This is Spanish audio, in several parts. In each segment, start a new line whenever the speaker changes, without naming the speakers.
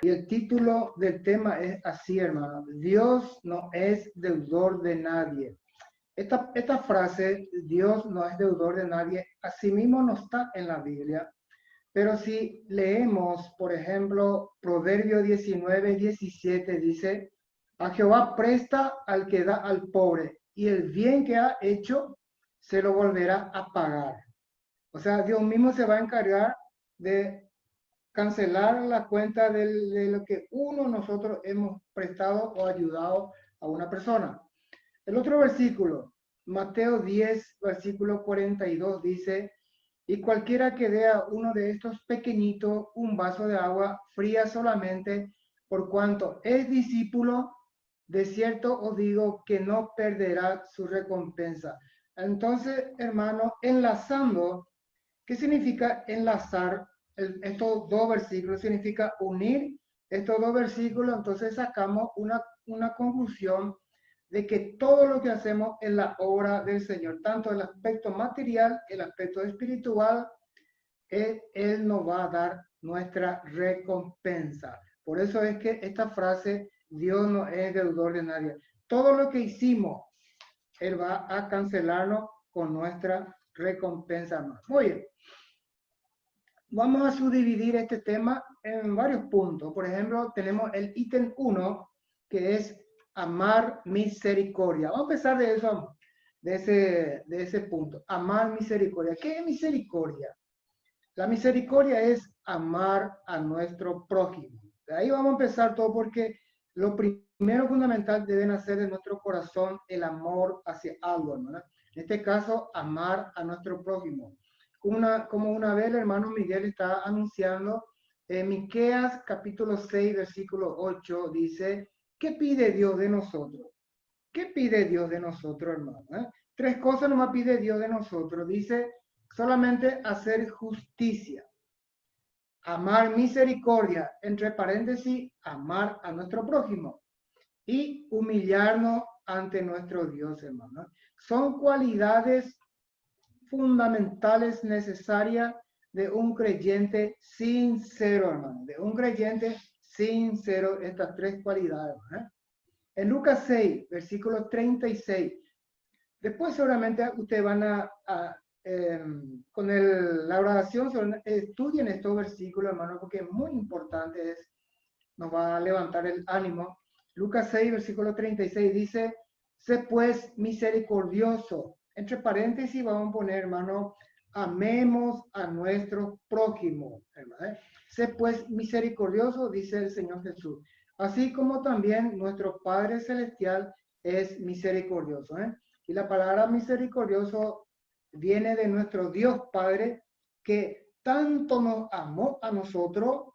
Y el título del tema es así, hermano. Dios no es deudor de nadie. Esta frase, Dios no es deudor de nadie, asimismo no está en la Biblia. Pero si leemos, por ejemplo, Proverbio 19:17 dice, a Jehová presta al que da al pobre, y el bien que ha hecho se lo volverá a pagar. O sea, Dios mismo se va a encargar de cancelar la cuenta de lo que nosotros hemos prestado o ayudado a una persona. El otro versículo, Mateo 10, versículo 42, dice, y cualquiera que dé a uno de estos pequeñitos un vaso de agua fría solamente, por cuanto es discípulo, de cierto os digo que no perderá su recompensa. Entonces, hermano, enlazando, ¿qué significa enlazar? Estos dos versículos significa unir estos dos versículos, entonces sacamos una conclusión de que todo lo que hacemos en la obra del Señor, tanto el aspecto material, el aspecto espiritual, Él nos va a dar nuestra recompensa. Por eso es que esta frase, Dios no es deudor de nadie. Todo lo que hicimos, Él va a cancelarnos con nuestra recompensa. Muy bien. Vamos a subdividir este tema en varios puntos. Por ejemplo, tenemos el ítem 1, que es amar misericordia. Vamos a empezar de eso, de ese punto. Amar misericordia. ¿Qué es misericordia? La misericordia es amar a nuestro prójimo. De ahí vamos a empezar todo porque lo primero fundamental debe nacer de nuestro corazón el amor hacia algo, ¿no? En este caso, amar a nuestro prójimo. Como una vez el hermano Miguel está anunciando, en Miqueas capítulo 6, versículo 8, dice, ¿qué pide Dios de nosotros? ¿Qué pide Dios de nosotros, hermano? Tres cosas nomás pide Dios de nosotros. Dice, solamente hacer justicia, amar misericordia, entre paréntesis, amar a nuestro prójimo y humillarnos ante nuestro Dios, hermano. Son cualidades fundamentales necesarias de un creyente sincero, hermano, de un creyente sincero, estas tres cualidades. En Lucas 6, versículo 36, después seguramente ustedes van con la oración, estudien estos versículos, hermano, porque es muy importante, nos va a levantar el ánimo. Lucas 6, versículo 36 dice, sé pues misericordioso. Entre paréntesis vamos a poner, hermano, amemos a nuestro prójimo, hermano. Sé pues misericordioso, dice el Señor Jesús. Así como también nuestro Padre Celestial es misericordioso. Y la palabra misericordioso viene de nuestro Dios Padre, que tanto nos amó a nosotros,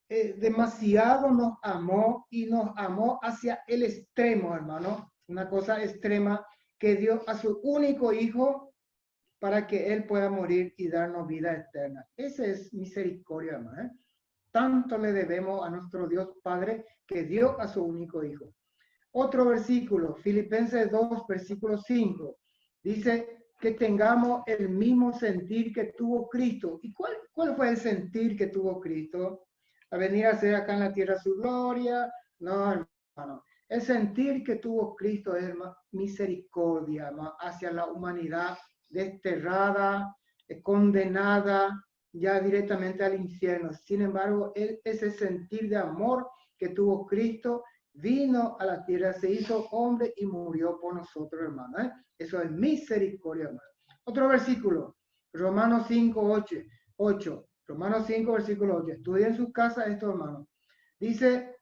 demasiado nos amó y nos amó hacia el extremo, hermano. Una cosa extrema, que dio a su único hijo para que él pueda morir y darnos vida eterna. Esa es misericordia, hermano. Tanto le debemos a nuestro Dios Padre que dio a su único hijo. Otro versículo, Filipenses 2, versículo 5, dice que tengamos el mismo sentir que tuvo Cristo. ¿Y cuál fue el sentir que tuvo Cristo? A venir a hacer acá en la tierra su gloria. No, hermano. El sentir que tuvo Cristo es misericordia, ¿no? Hacia la humanidad desterrada, condenada ya directamente al infierno. Sin embargo, ese sentir de amor que tuvo Cristo vino a la tierra, se hizo hombre y murió por nosotros, hermano. Eso es misericordia, hermano. Otro versículo, Romanos 5, 8. Romanos 5, versículo 8. Estudien en su casa esto, hermano. Dice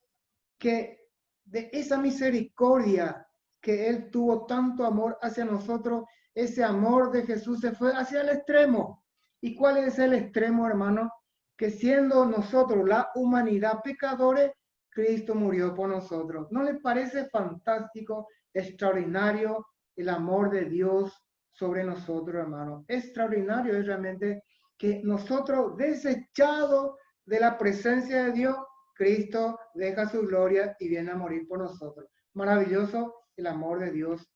que de esa misericordia que Él tuvo tanto amor hacia nosotros, ese amor de Jesús se fue hacia el extremo. ¿Y cuál es el extremo, hermano? Que siendo nosotros la humanidad pecadores, Cristo murió por nosotros. ¿No le parece fantástico, extraordinario el amor de Dios sobre nosotros, hermano? Extraordinario es realmente que nosotros, desechados de la presencia de Dios, Cristo deja su gloria y viene a morir por nosotros. Maravilloso el amor de Dios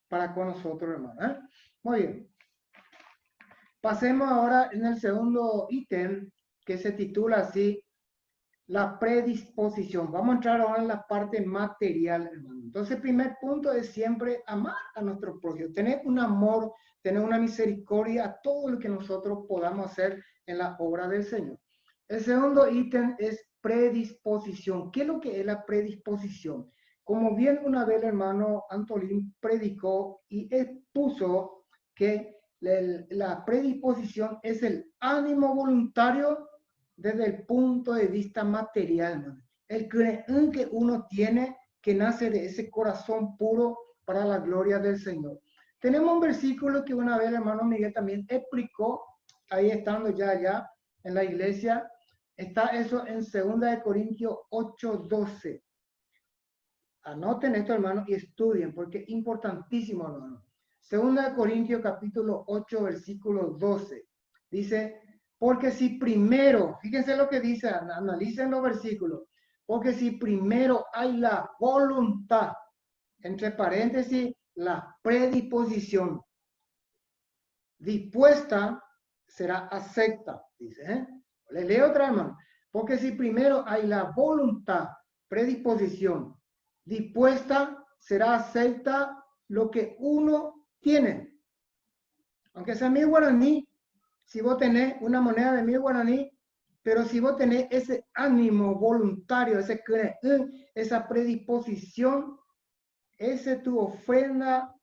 para con nosotros, hermano. Muy bien. Pasemos ahora en el segundo ítem, que se titula así, la predisposición. Vamos a entrar ahora en la parte material, hermano. Entonces, el primer punto es siempre amar a nuestro prójimo, tener un amor, tener una misericordia a todo lo que nosotros podamos hacer en la obra del Señor. El segundo ítem es predisposición. ¿Qué es lo que es la predisposición? Como bien una vez el hermano Antolín predicó y expuso que la predisposición es el ánimo voluntario desde el punto de vista material, el creen que uno tiene que nace de ese corazón puro para la gloria del Señor. Tenemos un versículo que una vez el hermano Miguel también explicó, ahí estando ya en la iglesia, está eso en 2 Corintios 8:12. Anoten esto, hermano, y estudien, porque es importantísimo, hermano. 2 Corintios capítulo 8, versículo 12. Dice, porque si primero, fíjense lo que dice, analicen los versículos, porque si primero hay la voluntad, entre paréntesis, la predisposición, dispuesta, será acepta, dice. Le leo otra, hermano. Porque si primero hay la voluntad, predisposición, dispuesta, será acepta lo que uno tiene. Aunque sea 1000 guaraní, si vos tenés una moneda de 1000 guaraní, pero si vos tenés ese ánimo voluntario, esa predisposición, esa es tu ofrenda,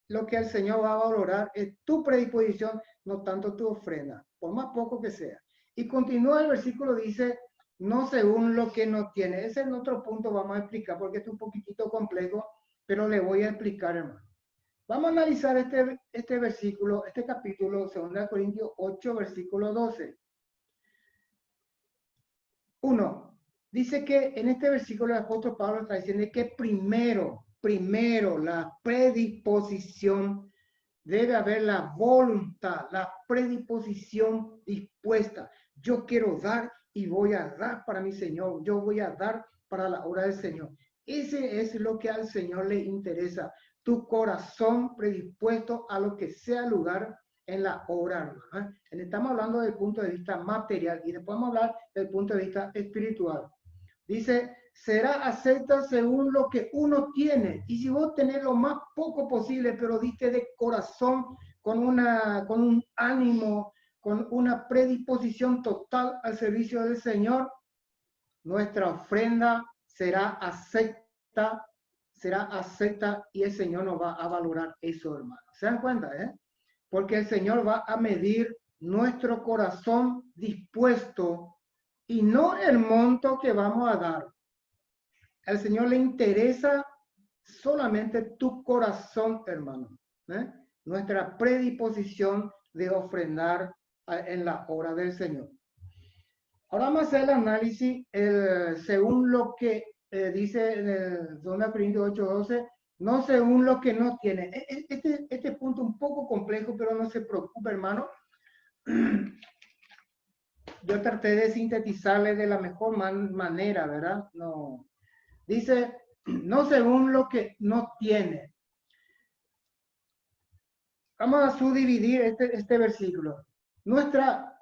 lo que el Señor va a valorar es tu predisposición, no tanto tu ofrenda, por más poco que sea. Y continúa el versículo, dice, no según lo que no tiene. Ese es otro punto, vamos a explicar, porque es un poquitito complejo, pero le voy a explicar, hermano. Vamos a analizar este versículo, este capítulo, 2 Corintios 8, versículo 12. 1. Dice que en este versículo el apóstol Pablo está diciendo que primero, la predisposición, debe haber la voluntad, la predisposición dispuesta. Yo quiero dar y voy a dar para mi Señor. Yo voy a dar para la obra del Señor. Ese es lo que al Señor le interesa. Tu corazón predispuesto a lo que sea lugar en la obra. Estamos hablando del punto de vista material y después vamos a hablar del punto de vista espiritual. Dice, será acepta según lo que uno tiene. Y si vos tenés lo más poco posible, pero diste de corazón, con un ánimo, con una predisposición total al servicio del Señor, nuestra ofrenda será acepta y el Señor nos va a valorar eso, hermano. ¿Se dan cuenta, Porque el Señor va a medir nuestro corazón dispuesto y no el monto que vamos a dar. Al Señor le interesa solamente tu corazón, hermano. Nuestra predisposición de ofrendar en la obra del Señor. Ahora vamos a hacer el análisis según lo que dice en el 2 Corintios 8:12, no según lo que no tiene. Este punto un poco complejo, pero no se preocupe, hermano. Yo traté de sintetizarle de la mejor manera, ¿verdad? No. Dice, no según lo que no tiene. Vamos a subdividir este versículo. Nuestra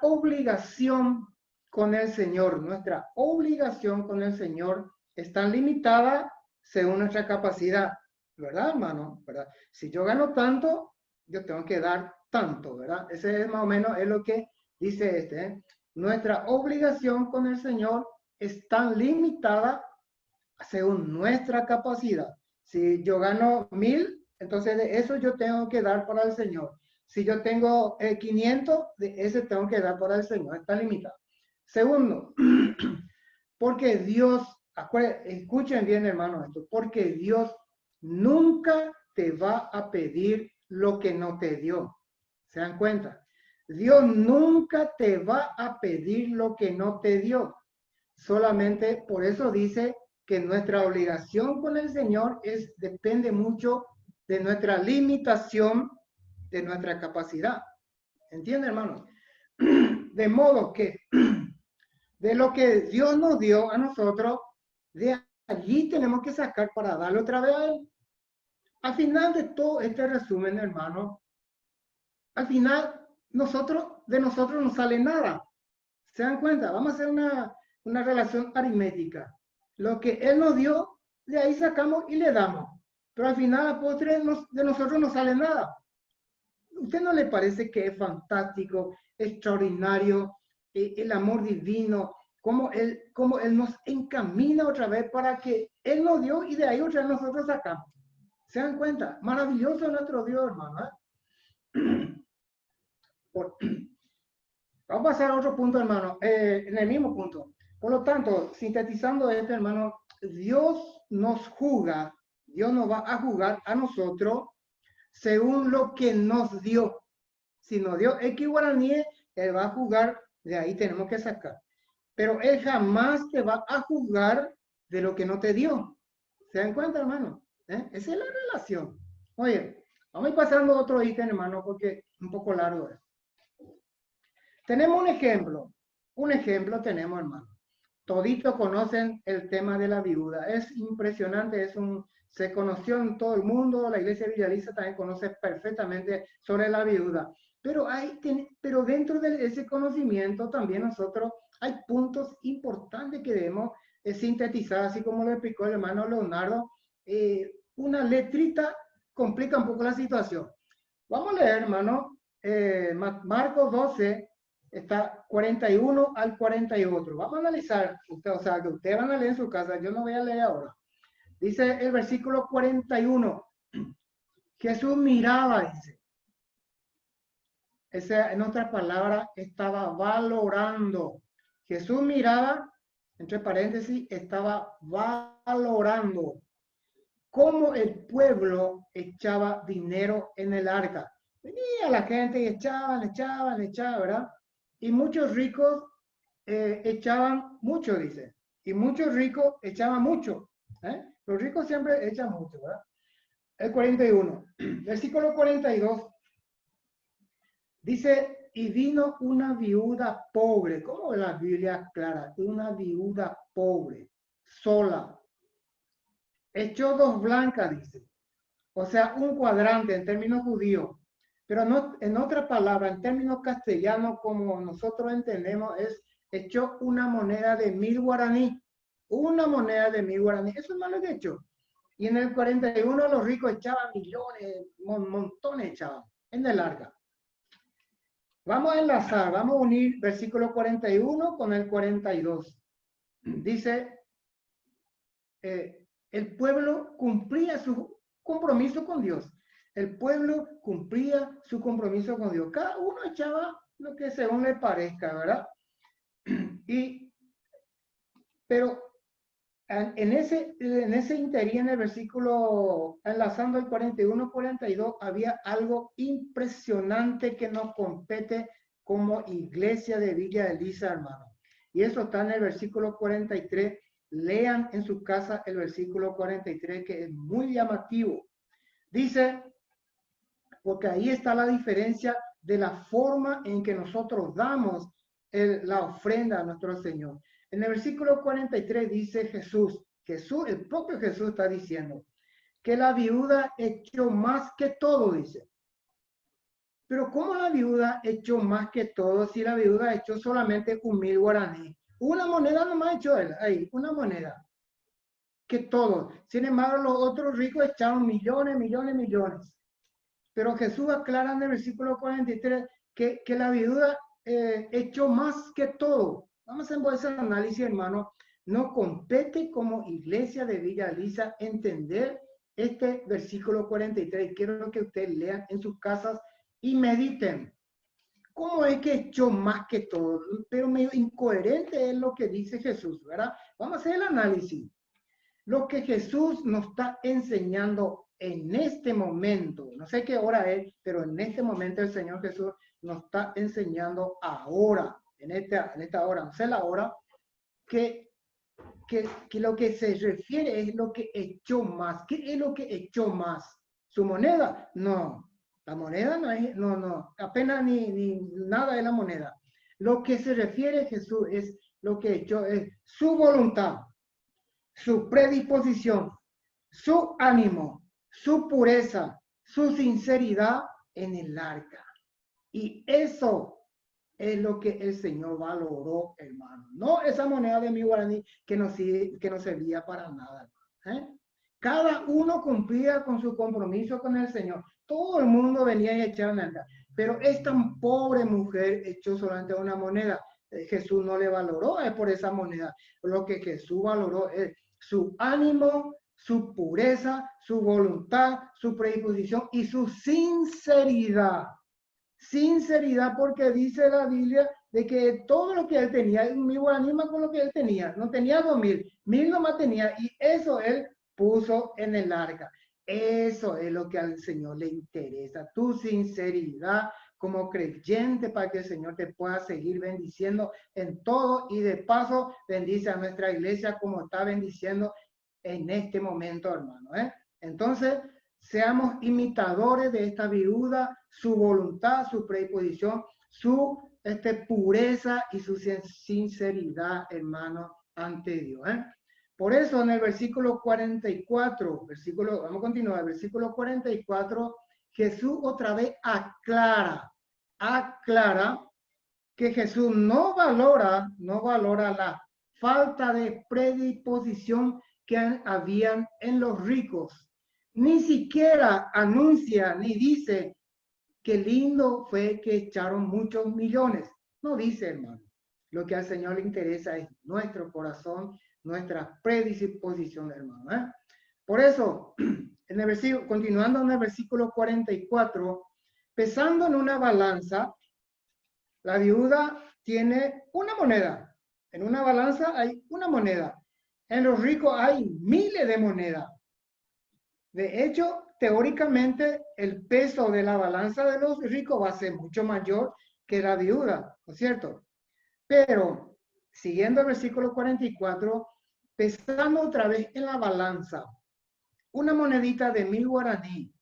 obligación con el Señor, está limitada según nuestra capacidad, ¿verdad, hermano? ¿Verdad? Si yo gano tanto, yo tengo que dar tanto, ¿verdad? Ese es más o menos es lo que dice Nuestra obligación con el Señor está limitada según nuestra capacidad. Si yo gano 1000, entonces de eso yo tengo que dar para el Señor. Si yo tengo 500, de ese tengo que dar para el Señor. Está limitado. Segundo, porque Dios, escuchen bien, hermano, esto, porque Dios nunca te va a pedir lo que no te dio. ¿Se dan cuenta? Dios nunca te va a pedir lo que no te dio. Solamente por eso dice que nuestra obligación con el Señor depende mucho de nuestra limitación, de nuestra capacidad. ¿Entiende, hermano? De modo que de lo que Dios nos dio a nosotros, de allí tenemos que sacar para darle otra vez a Él. Al final de todo este resumen, hermano, al final de nosotros no sale nada. ¿Se dan cuenta? Vamos a hacer una relación aritmética. Lo que Él nos dio, de ahí sacamos y le damos. Pero al final, a postre, de nosotros no sale nada. ¿Usted no le parece que es fantástico, extraordinario, el amor divino, cómo él nos encamina otra vez para que Él nos dio y de ahí otra vez nosotros sacamos? ¿Se dan cuenta? Maravilloso nuestro Dios, hermano. Vamos a pasar a otro punto, hermano, en el mismo punto. Por lo tanto, sintetizando esto, hermano, Dios nos juzga, Dios nos va a juzgar a nosotros según lo que nos dio. Si nos dio X guaraníes, Él va a juzgar, de ahí tenemos que sacar. Pero Él jamás te va a juzgar de lo que no te dio. ¿Se dan cuenta, hermano? Esa es la relación. Oye, vamos a ir pasando a otro ítem, hermano, porque es un poco largo. Tenemos un ejemplo tenemos, hermano. Toditos conocen el tema de la viuda. Es impresionante, se conoció en todo el mundo, la iglesia Villaliza también conoce perfectamente sobre la viuda. Pero dentro de ese conocimiento también nosotros hay puntos importantes que debemos sintetizar, así como lo explicó el hermano Leonardo. Una letrita complica un poco la situación. Vamos a leer, hermano, Marcos 12, está 41 al 48. Vamos a analizar, o sea, que ustedes van a leer en su casa, yo no voy a leer ahora. Dice el versículo 41, Jesús miraba, dice. En otras palabras, estaba valorando. Jesús miraba, entre paréntesis, estaba valorando cómo el pueblo echaba dinero en el arca. Venía la gente y echaban, ¿verdad? Y muchos ricos echaban mucho, dice. Y muchos ricos echaban mucho. Los ricos siempre echan mucho, ¿verdad? El 41. Versículo 42. Dice, y vino una viuda pobre. ¿Cómo la Biblia clara? Una viuda pobre, sola. Echó 2 blancas, dice. O sea, un cuadrante en términos judíos. Pero no, en otra palabra, en términos castellanos, como nosotros entendemos, echó una moneda de 1000 guaraní. Una moneda de 1000 guaraní. Eso es malo que echó. Y en el 41 los ricos echaban millones, montones echaban en el arca. Vamos a enlazar, vamos a unir versículo 41 con el 42. Dice, el pueblo cumplía su compromiso con Dios. El pueblo cumplía su compromiso con Dios. Cada uno echaba lo que según le parezca, ¿verdad? Pero en ese interín, en el versículo, enlazando el 41-42, había algo impresionante que nos compete como iglesia de Villa Elisa, hermano. Y eso está en el versículo 43. Lean en su casa el versículo 43, que es muy llamativo. Dice, porque ahí está la diferencia de la forma en que nosotros damos la ofrenda a nuestro Señor. En el versículo 43 dice Jesús, el propio Jesús está diciendo que la viuda echó más que todo, dice. Pero ¿cómo la viuda echó más que todo si la viuda echó solamente 1000 guaraní? Una moneda nomás echó él, ahí, una moneda. Que todo. Sin embargo, los otros ricos echaron millones. Pero Jesús aclara en el versículo 43 que la viuda echó más que todo. Vamos a hacer ese análisis, hermano. No compete como iglesia de Villa Elisa entender este versículo 43. Quiero que ustedes lean en sus casas y mediten. ¿Cómo es que echó más que todo? Pero medio incoherente es lo que dice Jesús, ¿verdad? Vamos a hacer el análisis. Lo que Jesús nos está enseñando en este momento, no sé qué hora es, pero en este momento el Señor Jesús nos está enseñando ahora, en esta hora, no sé la hora, que lo que se refiere es lo que echó más. ¿Qué es lo que echó más? ¿Su moneda? No, la moneda no es, no, apenas ni nada de la moneda. Lo que se refiere Jesús es lo que echó, es su voluntad, su predisposición, su ánimo, su pureza, su sinceridad en el arca. Y eso es lo que el Señor valoró, hermano. No esa moneda de mi guaraní que no servía para nada. ¿Eh? Cada uno cumplía con su compromiso con el Señor. Todo el mundo venía y echaba nada. Pero esta pobre mujer echó solamente una moneda. Jesús no le valoró por esa moneda. Lo que Jesús valoró es su ánimo, su pureza, su voluntad, su predisposición y su sinceridad. Sinceridad, porque dice la Biblia de que todo lo que él tenía, mi anima con lo que él tenía, no tenía 2,000 nomás tenía, y eso él puso en el arca. Eso es lo que al Señor le interesa, tu sinceridad como creyente, para que el Señor te pueda seguir bendiciendo en todo, y de paso bendice a nuestra iglesia como está bendiciendo en este momento, hermano. Entonces, seamos imitadores de esta viuda, su voluntad, su predisposición, su pureza y su sinceridad, hermano, ante Dios. Por eso en el versículo 44, vamos a continuar, versículo 44, Jesús otra vez aclara que Jesús no valora la falta de predisposición que habían en los ricos. Ni siquiera anuncia ni dice qué lindo fue que echaron muchos millones. No dice, hermano. Lo que al Señor le interesa es nuestro corazón, nuestra predisposición, hermano. Por eso, en el versículo, continuando en el versículo 44, pesando en una balanza, la viuda tiene una moneda. En una balanza hay una moneda. En los ricos hay miles de monedas. De hecho, teóricamente, el peso de la balanza de los ricos va a ser mucho mayor que la viuda, ¿no es cierto? Pero, siguiendo el versículo 44, pesando otra vez en la balanza una monedita de 1,000 guaraní,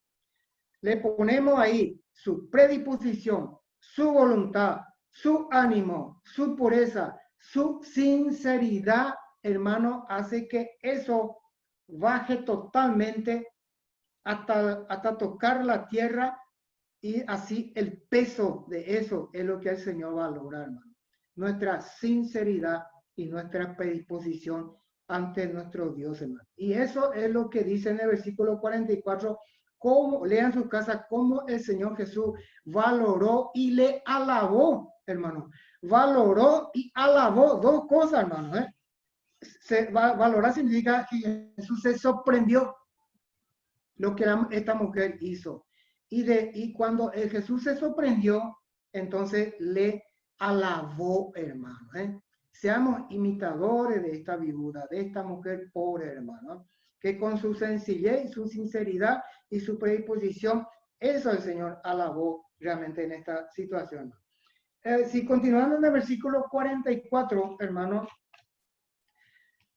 le ponemos ahí su predisposición, su voluntad, su ánimo, su pureza, su sinceridad, hermano, hace que eso baje totalmente hasta tocar la tierra, y así el peso de eso es lo que el Señor valora, hermano. Nuestra sinceridad y nuestra predisposición ante nuestro Dios, hermano. Y eso es lo que dice en el versículo 44, cómo, lean su casa, cómo el Señor Jesús valoró y le alabó, hermano. Valoró y alabó, dos cosas, hermano. Valorar significa que Jesús se sorprendió lo que esta mujer hizo. Y cuando Jesús se sorprendió, entonces le alabó, hermano. Seamos imitadores de esta viuda, de esta mujer pobre, hermano, que con su sencillez, su sinceridad y su predisposición, eso el Señor alabó realmente en esta situación. Si continuando en el versículo 44, hermano,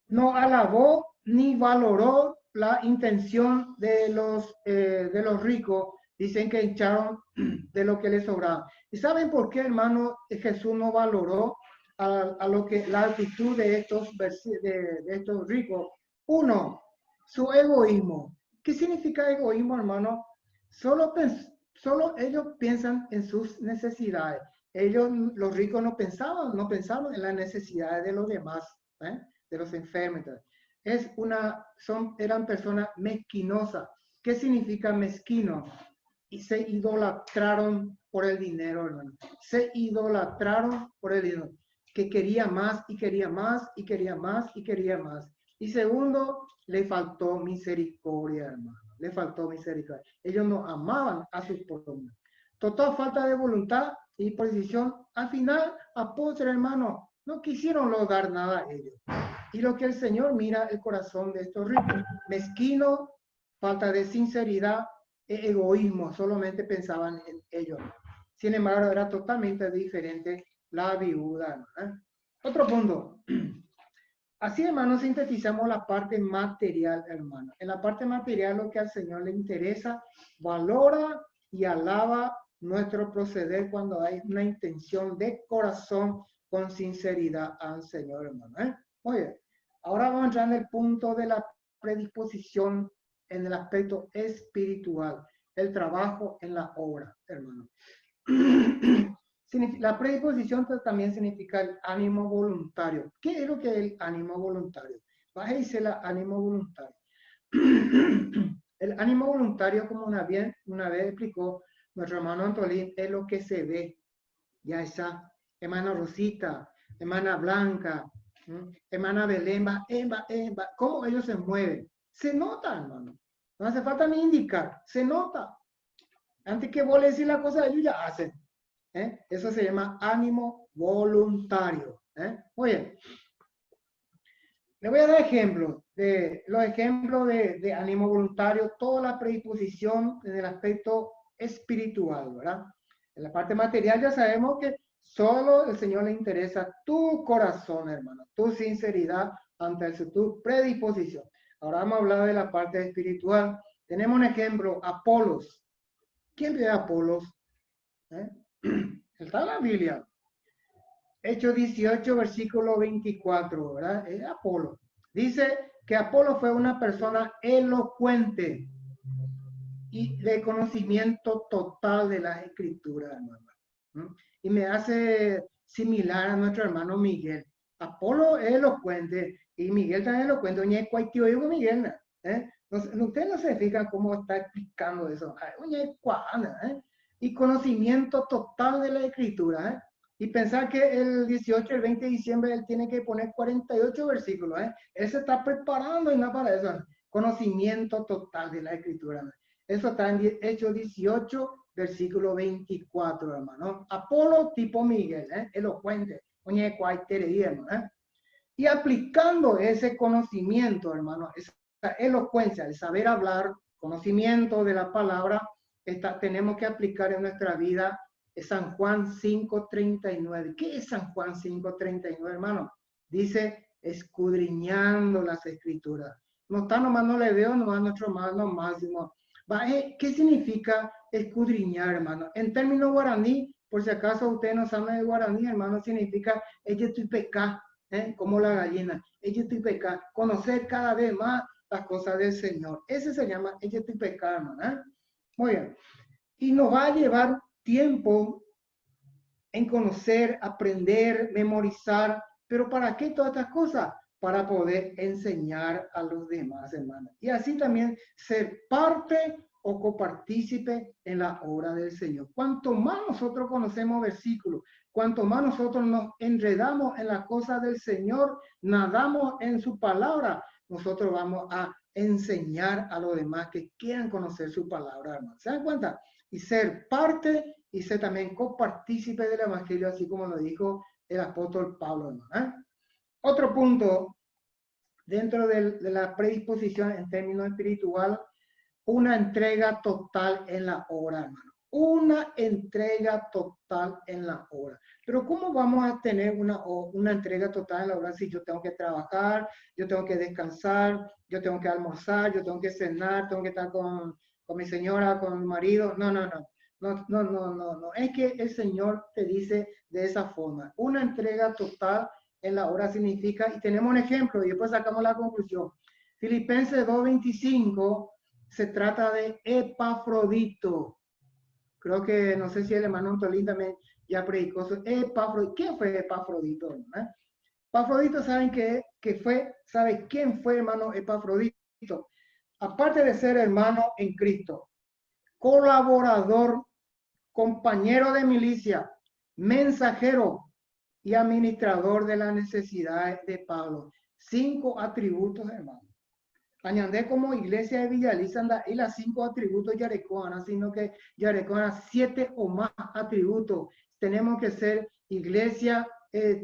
no alabó ni valoró la intención de los ricos. Dicen que echaron de lo que les sobraba. ¿Y saben por qué, hermano, Jesús no valoró a lo que la actitud de estos ricos? Uno, su egoísmo. ¿Qué significa egoísmo, hermano? Solo ellos piensan en sus necesidades. Ellos, los ricos, no pensaban en las necesidades de los demás, de los enfermos. Eran personas mezquinosas. ¿Qué significa mezquino? Y se idolatraron por el dinero, hermano. Se idolatraron por el dinero. Que quería más y quería más y quería más y quería más. Y segundo, le faltó misericordia, hermano. Le faltó misericordia. Ellos no amaban a sus prójimos. Total falta de voluntad y precisión. Al final, apóstol, hermano, no quisieron lograr nada a ellos. Y lo que el Señor mira el corazón de estos ricos, mezquino, falta de sinceridad, egoísmo, solamente pensaban en ellos. Sin embargo, era totalmente diferente la viuda. Otro punto. Así, hermano, sintetizamos la parte material, hermano. En la parte material, lo que al Señor le interesa, valora y alaba nuestro proceder cuando hay una intención de corazón con sinceridad al Señor, hermano. Oye, ahora vamos a entrar en el punto de la predisposición en el aspecto espiritual, el trabajo en la obra, hermano. La predisposición también significa el ánimo voluntario. ¿Qué es lo que es el ánimo voluntario? Bájese el ánimo voluntario. El ánimo voluntario, como una vez explicó nuestro hermano Antolín, es lo que se ve. Ya está. Hermana Rosita, hermana Blanca, hermana Belén, ¿cómo ellos se mueven? Se nota, hermano. No hace falta ni indicar, se nota. Antes que vos le decís la cosa, ellos ya hacen. Eso se llama ánimo voluntario. Muy bien. Le voy a dar ejemplos los ejemplos de ánimo voluntario, toda la predisposición en el aspecto espiritual, ¿verdad? En la parte material ya sabemos que solo el Señor le interesa tu corazón, hermano, tu sinceridad ante el, tu predisposición. Ahora vamos a hablar de la parte espiritual. Tenemos un ejemplo, Apolos. ¿Quién es Apolos? Está en la Biblia. Hechos 18, versículo 24, ¿verdad? Es Apolo. Dice que Apolo fue una persona elocuente y de conocimiento total de las escrituras, hermano. Y me hace similar a nuestro hermano Miguel. Apolo es elocuente y Miguel también es elocuente. Oye, cualquier digo Miguel, ustedes no se fijan cómo está explicando eso. Oye, y conocimiento total de la escritura, Y pensar que el 18 y el 20 de diciembre él tiene que poner 48 versículos, Él se está preparando y no para eso. Conocimiento total de la escritura, Eso está en Hechos 18, versículo 24, hermano. Apolo tipo Miguel, elocuente. Oye, hermano, Y aplicando ese conocimiento, hermano, esa elocuencia, el saber hablar, conocimiento de la palabra, tenemos que aplicar en nuestra vida San Juan 5:39. ¿Qué es San Juan 5:39, hermano? Dice, escudriñando las escrituras. No está nomás, no le veo nomás nuestro hermano máximo. ¿Qué significa escudriñar, hermano? En términos guaraní, por si acaso usted no sabe de guaraní, hermano, significa pecar, como la gallina. Pecar, conocer cada vez más las cosas del Señor. Ese se llama pecar, hermano. Muy bien. Y nos va a llevar tiempo en conocer, aprender, memorizar, pero ¿para qué todas estas cosas? Para poder enseñar a los demás, hermanos. Y así también ser parte o copartícipe en la obra del Señor. Cuanto más nosotros conocemos versículos, cuanto más nosotros nos enredamos en las cosas del Señor, nadamos en su palabra, nosotros vamos a enseñar a los demás que quieran conocer su palabra, hermanos. ¿Se dan cuenta? Y ser parte y ser también copartícipe del evangelio, así como lo dijo el apóstol Pablo, hermano. Otro punto, dentro de la predisposición en términos espiritual, una entrega total en la obra, hermano. Una entrega total en la obra. Pero ¿cómo vamos a tener una entrega total en la obra si yo tengo que trabajar, yo tengo que descansar, yo tengo que almorzar, yo tengo que cenar, tengo que estar con mi señora, con mi marido? No. Es que el Señor te dice de esa forma. Una entrega total en la obra significa, y tenemos un ejemplo, y después sacamos la conclusión. Filipenses 2:25 se trata de Epafrodito. Creo que, no sé si el hermano Antolín también ya predicó eso. Epafrodito. ¿Quién fue Epafrodito? Epafrodito, ¿saben ¿sabe quién fue, hermano Epafrodito? Aparte de ser hermano en Cristo, colaborador, compañero de milicia, mensajero y administrador de las necesidades de Pablo. 5 atributos, hermano. Añandé como iglesia de Villalizanda y las 5 atributos yarecoanas, sino que yarecoanas 7 o más atributos. Tenemos que ser iglesia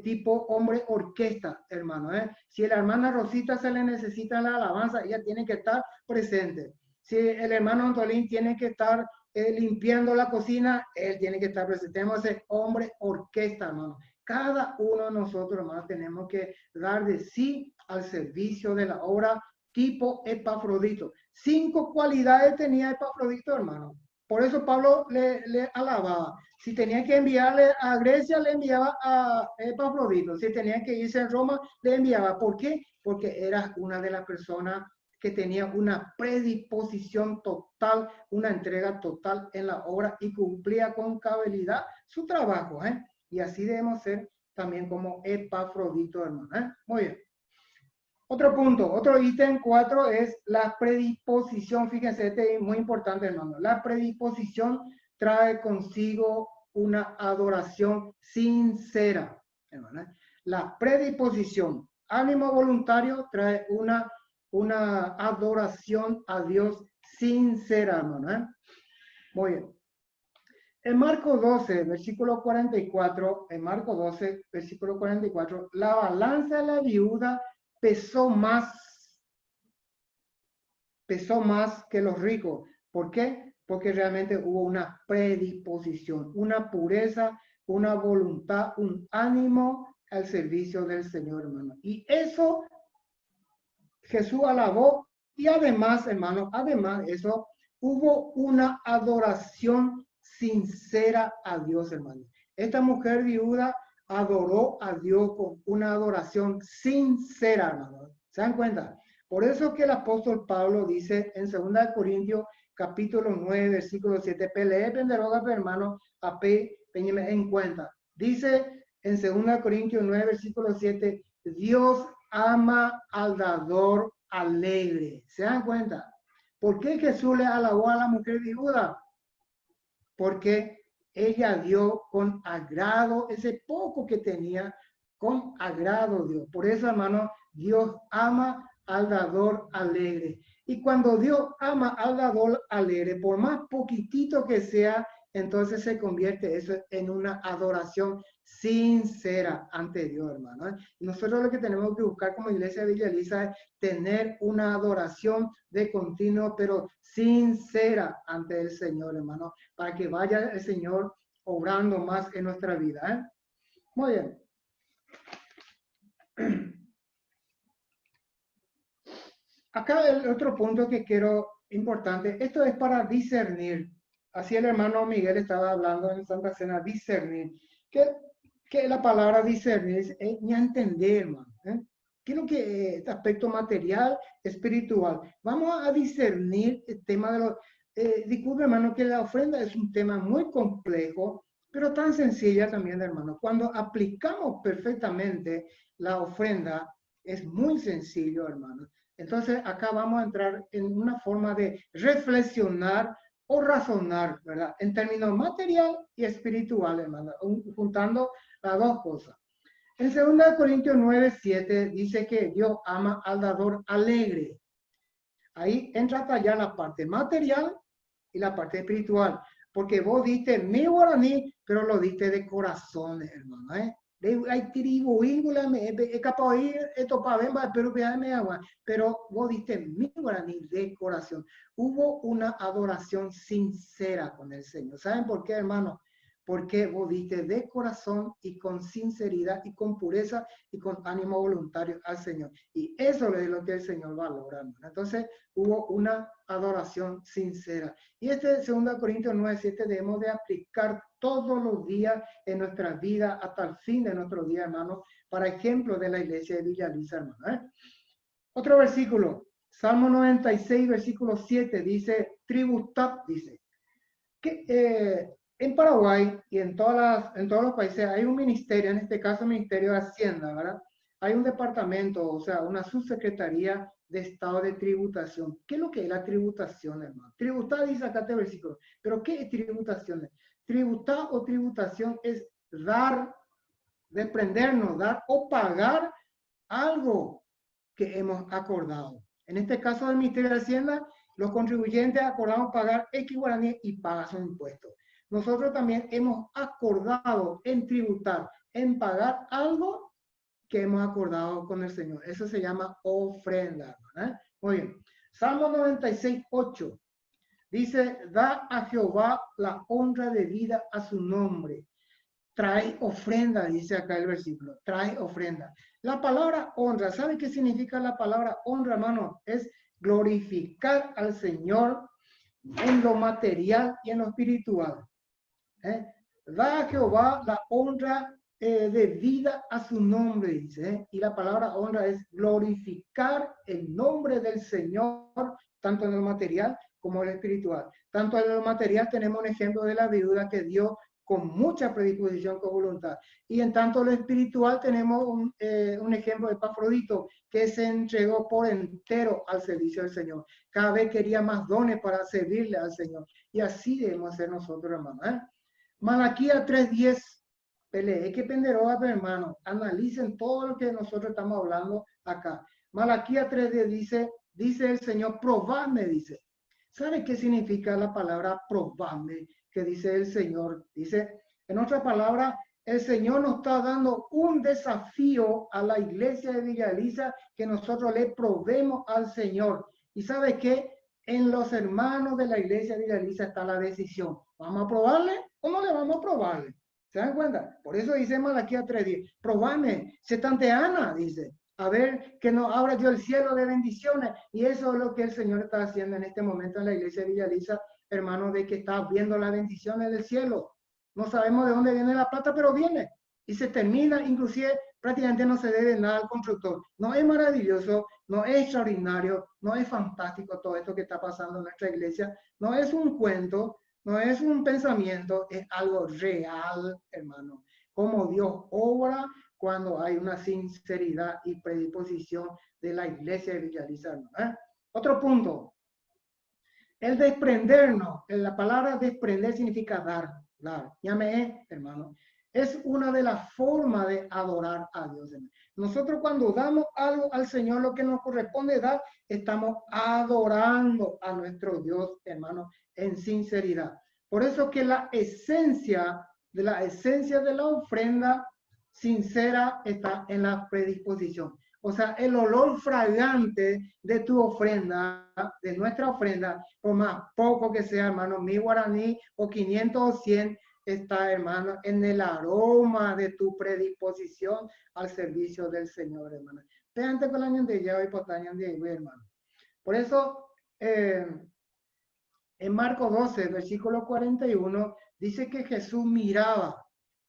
tipo hombre orquesta, hermano. Si a la hermana Rosita se le necesita la alabanza, ella tiene que estar presente. Si el hermano Antolín tiene que estar limpiando la cocina, él tiene que estar presente. Tenemos que ser hombre orquesta, hermano. Cada uno de nosotros, hermano, tenemos que dar de sí al servicio de la obra tipo Epafrodito. 5 cualidades tenía Epafrodito, hermano. Por eso Pablo le alababa. Si tenía que enviarle a Grecia, le enviaba a Epafrodito. Si tenía que irse a Roma, le enviaba. ¿Por qué? Porque era una de las personas que tenía una predisposición total, una entrega total en la obra y cumplía con cabalidad su trabajo. Y así debemos ser también como Epafrodito, hermano. Muy bien. Otro punto, otro ítem 4 es la predisposición. Fíjense, este es muy importante, hermano. La predisposición trae consigo una adoración sincera, hermano. La predisposición, ánimo voluntario, trae una adoración a Dios sincera, hermano. Muy bien. En Marcos 12, versículo 44, en Marcos 12, versículo 44, la balanza de la viuda pesó más que los ricos. ¿Por qué? Porque realmente hubo una predisposición, una pureza, una voluntad, un ánimo al servicio del Señor, hermano. Y eso Jesús alabó y además, hermano, además de eso, hubo una adoración sincera a Dios, hermano. Esta mujer viuda adoró a Dios con una adoración sincera, hermano. ¿Se dan cuenta? Por eso que el apóstol Pablo dice en 2 Corintios capítulo 9, versículo 7, pelee penderoga, hermano, a peñeme en cuenta. Dice en 2 Corintios 9, versículo 7, Dios ama al dador alegre. ¿Se dan cuenta? ¿Por qué Jesús le alabó a la mujer viuda? Porque ella dio con agrado ese poco que tenía, con agrado Dios. Por eso, hermano, Dios ama al dador alegre. Y cuando Dios ama al dador alegre, por más poquitito que sea, entonces se convierte eso en una adoración sincera ante Dios, hermano. Y nosotros lo que tenemos que buscar como iglesia de Villa Elisa es tener una adoración de continuo, pero sincera ante el Señor, hermano, para que vaya el Señor obrando más en nuestra vida. Muy bien. Acá el otro punto que quiero importante, esto es para discernir. Así el hermano Miguel estaba hablando en Santa Cena, discernir. Que la palabra discernir es ni entender, hermano. ¿Qué es lo que este aspecto material, espiritual? Vamos a discernir el tema de los... disculpe, hermano, que la ofrenda es un tema muy complejo, pero tan sencilla también, hermano. Cuando aplicamos perfectamente la ofrenda, es muy sencillo, hermano. Entonces, acá vamos a entrar en una forma de reflexionar o razonar, ¿verdad? En términos material y espiritual, hermano, juntando las dos cosas. En 2 Corintios 9, 7 dice que Dios ama al dador alegre. Ahí entra ya la parte material y la parte espiritual. Porque vos diste mi guaraní, pero lo diste de corazón, hermano. Hay tribuíbula, he capaz de ir, esto para ver, pero vos diste mi guaraní de corazón. Hubo una adoración sincera con el Señor. ¿Saben por qué, hermano? Porque vos diste de corazón y con sinceridad y con pureza y con ánimo voluntario al Señor. Y eso es lo que el Señor valora. Entonces hubo una adoración sincera. Y este 2 Corintios 9:7 debemos de aplicar todos los días en nuestra vida hasta el fin de nuestro día, hermano, para ejemplo de la iglesia de Villa Elisa, hermano. Otro versículo, Salmo 96, versículo 7, dice, tributad, dice, que en Paraguay y en todos los países hay un ministerio, en este caso el Ministerio de Hacienda, ¿verdad? Hay un departamento, o sea, una subsecretaría de Estado de Tributación. ¿Qué es lo que es la tributación, hermano? Tributar, dice acá este versículo. ¿Pero qué es tributación? Tributar o tributación es dar, desprendernos, dar o pagar algo que hemos acordado. En este caso del Ministerio de Hacienda, los contribuyentes acordamos pagar X guaraní y pagan su impuesto. Nosotros también hemos acordado en tributar, en pagar algo que hemos acordado con el Señor. Eso se llama ofrenda. Muy bien. Salmo 96, 8. Dice, da a Jehová la honra debida a su nombre. Trae ofrenda, dice acá el versículo. Trae ofrenda. La palabra honra, ¿sabe qué significa la palabra honra, hermano? Es glorificar al Señor en lo material y en lo espiritual. Da a Jehová la honra de vida a su nombre, dice. Y la palabra honra es glorificar el nombre del Señor, tanto en lo material como en lo espiritual. Tanto en lo material tenemos un ejemplo de la viuda que dio con mucha predisposición, con voluntad. Y en tanto lo espiritual tenemos un ejemplo de Epafrodito, que se entregó por entero al servicio del Señor. Cada vez quería más dones para servirle al Señor. Y así debemos ser nosotros, hermanos. Malaquías 3:10. Pele, que penderoga, hermano. Analicen todo lo que nosotros estamos hablando acá. Malaquías 3:10 dice el Señor, probadme, dice. ¿Sabe qué significa la palabra probadme? Que dice el Señor. Dice, en otra palabra, el Señor nos está dando un desafío a la iglesia de Villa Elisa, que nosotros le probemos al Señor. ¿Y sabe qué? En los hermanos de la iglesia de Villa Elisa está la decisión. ¿Vamos a probarle o no le vamos a probarle? ¿Se dan cuenta? Por eso dice Malaquías 3:10, probadme, se tanteana, dice, a ver que nos abra yo el cielo de bendiciones. Y eso es lo que el Señor está haciendo en este momento en la iglesia de Villa Elisa, hermano, de que está viendo las bendiciones del cielo. No sabemos de dónde viene la plata, pero viene. Y se termina, inclusive prácticamente no se debe nada al constructor. No es maravilloso, no es extraordinario, no es fantástico todo esto que está pasando en nuestra iglesia. No es un cuento, no es un pensamiento, es algo real, hermano. Como Dios obra cuando hay una sinceridad y predisposición de la iglesia de Villa Elisa. Otro punto. El desprendernos, la palabra desprender significa dar. Llame, hermano. Es una de las formas de adorar a Dios. Nosotros cuando damos algo al Señor, lo que nos corresponde dar, estamos adorando a nuestro Dios, hermano, en sinceridad. Por eso que la esencia de la ofrenda sincera está en la predisposición. O sea, el olor fragante de tu ofrenda, de nuestra ofrenda, por más poco que sea, hermano, 1000 guaraní o 500 o 100, está, hermano, en el aroma de tu predisposición al servicio del Señor, hermano. Veante con la año de ya y potaño de hermano. Por eso, en Marcos 12, versículo 41, dice que Jesús miraba.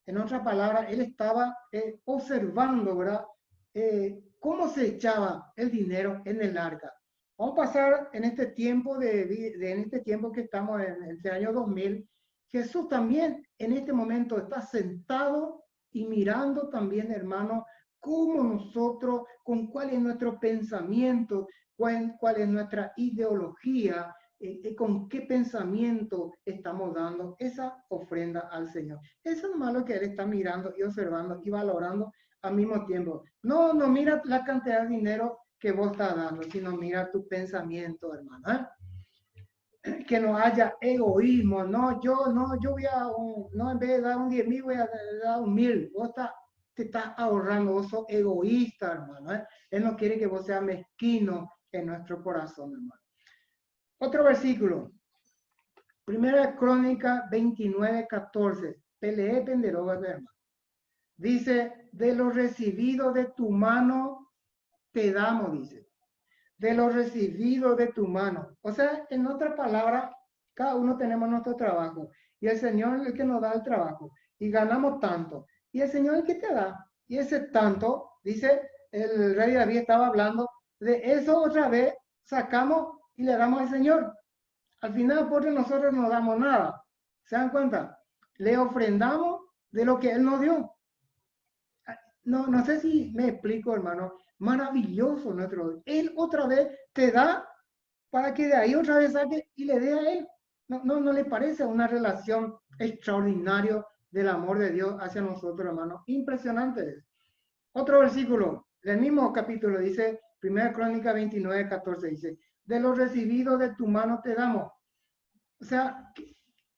En otras palabras, él estaba observando, ¿verdad? Cómo se echaba el dinero en el arca. Vamos a pasar en este tiempo en este tiempo que estamos en este año 2000. Jesús también en este momento está sentado y mirando también, hermano, cómo nosotros, con cuál es nuestro pensamiento, cuál es nuestra ideología, con qué pensamiento estamos dando esa ofrenda al Señor. Eso es lo malo que Él está mirando y observando y valorando al mismo tiempo. No mira la cantidad de dinero que vos estás dando, sino mira tu pensamiento, hermano. Que no haya egoísmo. No, yo voy a, no, en vez de dar un 10,000, voy a dar 1,000. Vos te estás ahorrando, vos sos egoísta, hermano. Él no quiere que vos seas mezquino en nuestro corazón, hermano. Otro versículo. Primera Crónica 29:14. Peleé penderoga, hermano. Dice, de lo recibido de tu mano te damos, dice. De lo recibido de tu mano. O sea, en otra palabra, cada uno tenemos nuestro trabajo. Y el Señor es el que nos da el trabajo. Y ganamos tanto. Y el Señor es el que te da. Y ese tanto, dice, el rey David estaba hablando, de eso otra vez sacamos y le damos al Señor. Al final, por nosotros no damos nada. ¿Se dan cuenta? Le ofrendamos de lo que Él nos dio. No sé si me explico, hermano. Maravilloso nuestro Dios. Él otra vez te da para que de ahí otra vez saque y le dé a Él. No le parece una relación extraordinaria del amor de Dios hacia nosotros, hermano. Impresionante. Otro versículo del mismo capítulo dice, 1 Crónica 29:14, dice, de lo recibido de tu mano te damos. O sea,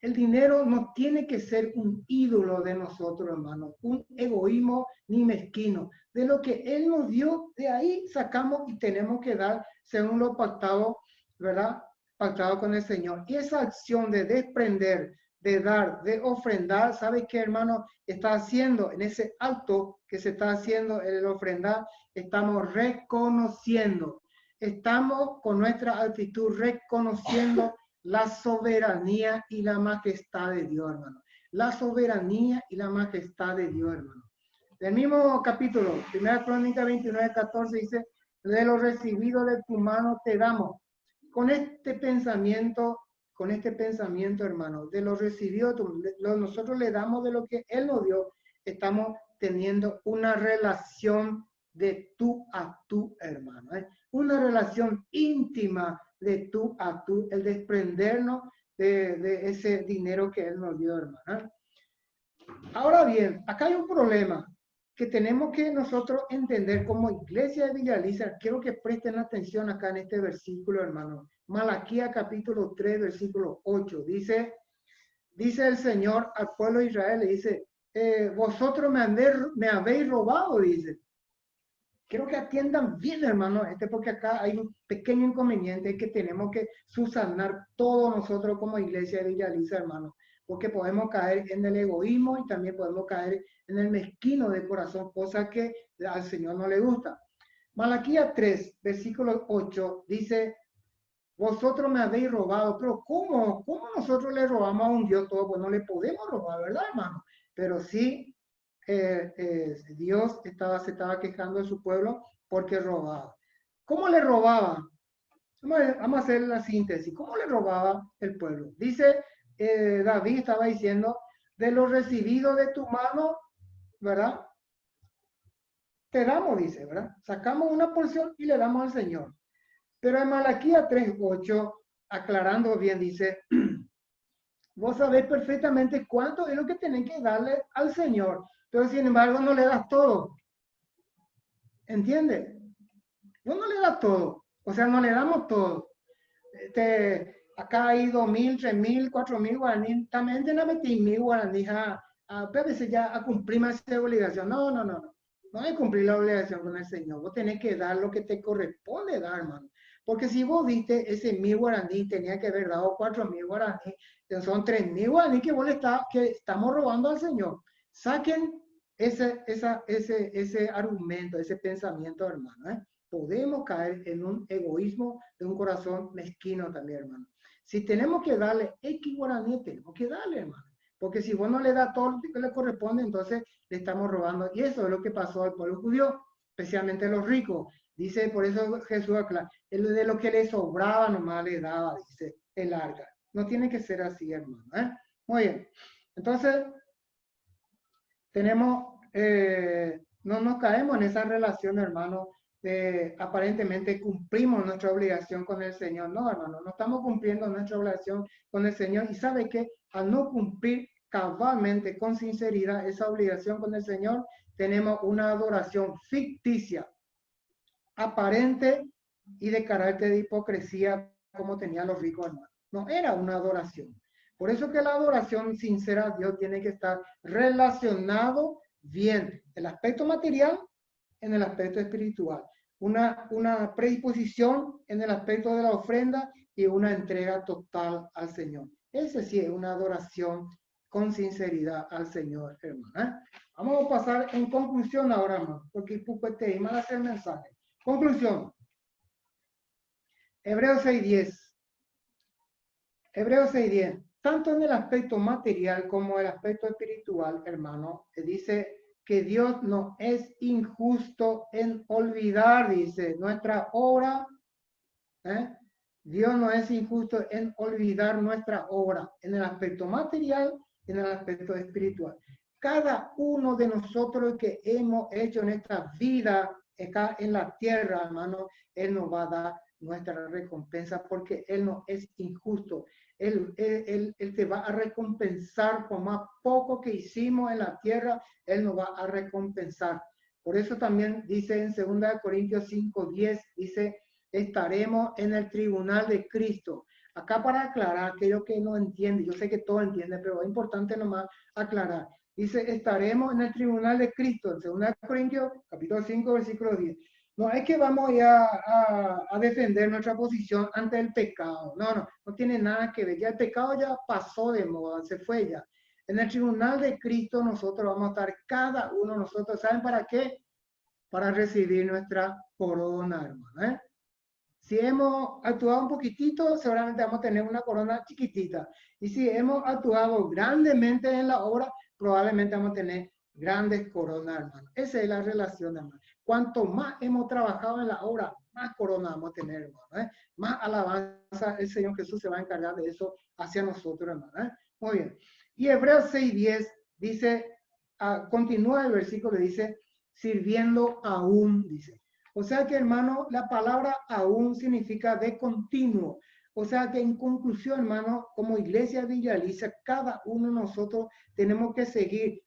el dinero no tiene que ser un ídolo de nosotros, hermano, un egoísmo ni mezquino. De lo que Él nos dio, de ahí sacamos y tenemos que dar según lo pactado, ¿verdad? Pactado con el Señor. Y esa acción de desprender, de dar, de ofrendar, ¿sabe qué, hermano? Está haciendo en ese acto que se está haciendo en el ofrendar, estamos reconociendo, estamos con nuestra actitud reconociendo la soberanía y la majestad de Dios, hermano. La soberanía y la majestad de Dios, hermano. Del mismo capítulo, 1 Crónica 29:14 dice, de lo recibido de tu mano te damos. Con este pensamiento, hermano, de lo recibido, nosotros le damos de lo que Él nos dio, estamos teniendo una relación de tú a tú, hermano. Una relación íntima de tú a tú, el desprendernos de ese dinero que Él nos dio, hermano. Ahora bien, acá hay un problema que tenemos que nosotros entender como iglesia de Villa Elisa. Quiero que presten atención acá en este versículo, hermano. Malaquías capítulo 3, versículo 8. Dice el Señor al pueblo de Israel, le dice, vosotros me habéis robado, dice. Quiero que atiendan bien, hermano, porque acá hay un pequeño inconveniente que tenemos que subsanar todos nosotros como iglesia de Villa Elisa, hermano, porque podemos caer en el egoísmo y también podemos caer en el mezquino de corazón, cosa que al Señor no le gusta. Malaquías 3, versículo 8, dice, vosotros me habéis robado, pero ¿cómo nosotros le robamos a un Dios todo? Pues no le podemos robar, ¿verdad, hermano? Pero sí, Dios se estaba quejando de su pueblo porque robaba. ¿Cómo le robaba? Vamos a hacer la síntesis. ¿Cómo le robaba el pueblo? Dice, David estaba diciendo, de lo recibido de tu mano, ¿verdad? Te damos, dice, ¿verdad? Sacamos una porción y le damos al Señor. Pero en Malaquías 3:8, aclarando bien, dice, vos sabés perfectamente cuánto es lo que tenés que darle al Señor, pero sin embargo no le das todo. ¿Entiendes? Vos no le das todo, o sea, no le damos todo. Acá hay 2.000, 3.000, 4.000 guaraníes, también te la metí 1.000 guaraníes a veces ya a cumplir más esa obligación. No hay cumplir la obligación con el Señor. Vos tenés que dar lo que te corresponde dar, hermano. Porque si vos diste ese 1.000 guaraní, tenía que haber dado 4.000 guaraní, son 3.000 guaraní que estamos robando al Señor. Saquen ese argumento, ese pensamiento, hermano. Podemos caer en un egoísmo de un corazón mezquino también, hermano. Si tenemos que darle X guaraní, tenemos que darle, hermano. Porque si vos no le das todo lo que le corresponde, entonces le estamos robando. Y eso es lo que pasó al pueblo judío, especialmente a los ricos. Dice, por eso Jesús aclara, de lo que le sobraba nomás le daba, dice el arca. No tiene que ser así, hermano. Muy bien. Entonces, no nos caemos en esa relación, hermano, aparentemente cumplimos nuestra obligación con el Señor. No, hermano, no estamos cumpliendo nuestra obligación con el Señor. Y sabe que al no cumplir cabalmente, con sinceridad, esa obligación con el Señor, tenemos una adoración ficticia, aparente y de carácter de hipocresía, como tenían los ricos, hermanos. No era una adoración. Por eso que la adoración sincera a Dios tiene que estar relacionado bien el aspecto material en el aspecto espiritual. Una predisposición en el aspecto de la ofrenda y una entrega total al Señor. Ese sí es una adoración con sinceridad al Señor, hermano. Vamos a pasar en conclusión ahora, hermano, porque te iba a hacer el mensaje. Conclusión. Hebreos 6:10. Hebreos 6:10. Tanto en el aspecto material como en el aspecto espiritual, hermano, dice que Dios no es injusto en olvidar, dice, nuestra obra. Dios no es injusto en olvidar nuestra obra en el aspecto material y en el aspecto espiritual. Cada uno de nosotros que hemos hecho en esta vida acá en la tierra, hermano, Él nos va a dar nuestra recompensa porque Él no es injusto. Él te va a recompensar por más poco que hicimos en la tierra, Él nos va a recompensar. Por eso también dice en 2 Corintios 5:10, dice, estaremos en el tribunal de Cristo. Acá para aclarar aquello que no entiende, yo sé que todo entiende, pero es importante nomás aclarar. Dice, estaremos en el tribunal de Cristo, en 2 Corintios, capítulo 5, versículo 10. No es que vamos a defender nuestra posición ante el pecado. No tiene nada que ver. Ya el pecado ya pasó de moda, se fue ya. En el tribunal de Cristo nosotros vamos a estar cada uno de nosotros. ¿Saben para qué? Para recibir nuestra corona, hermano. Si hemos actuado un poquitito, seguramente vamos a tener una corona chiquitita. Y si hemos actuado grandemente en la obra, probablemente vamos a tener grandes coronas, hermano. Esa es la relación, hermano. Cuanto más hemos trabajado en la obra, más corona vamos a tener, hermano. Más alabanza, el Señor Jesús se va a encargar de eso hacia nosotros, hermano. Muy bien. Y Hebreos 6:10 dice, continúa el versículo, dice, sirviendo aún, dice. O sea que, hermano, la palabra aún significa de continuo. O sea que en conclusión, hermano, como iglesia Villa Alicia, cada uno de nosotros tenemos que seguir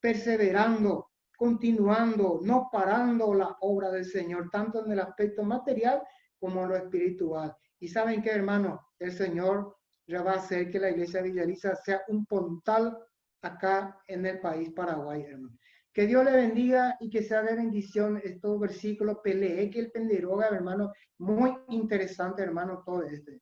perseverando, continuando, no parando la obra del Señor, tanto en el aspecto material como en lo espiritual. Y saben que, hermano, el Señor ya va a hacer que la iglesia Villa Alicia sea un puntal acá en el país Paraguay, hermano. Que Dios le bendiga y que sea de bendición estos versículos. Pelee que el penderoga, hermano, muy interesante, hermano, todo este.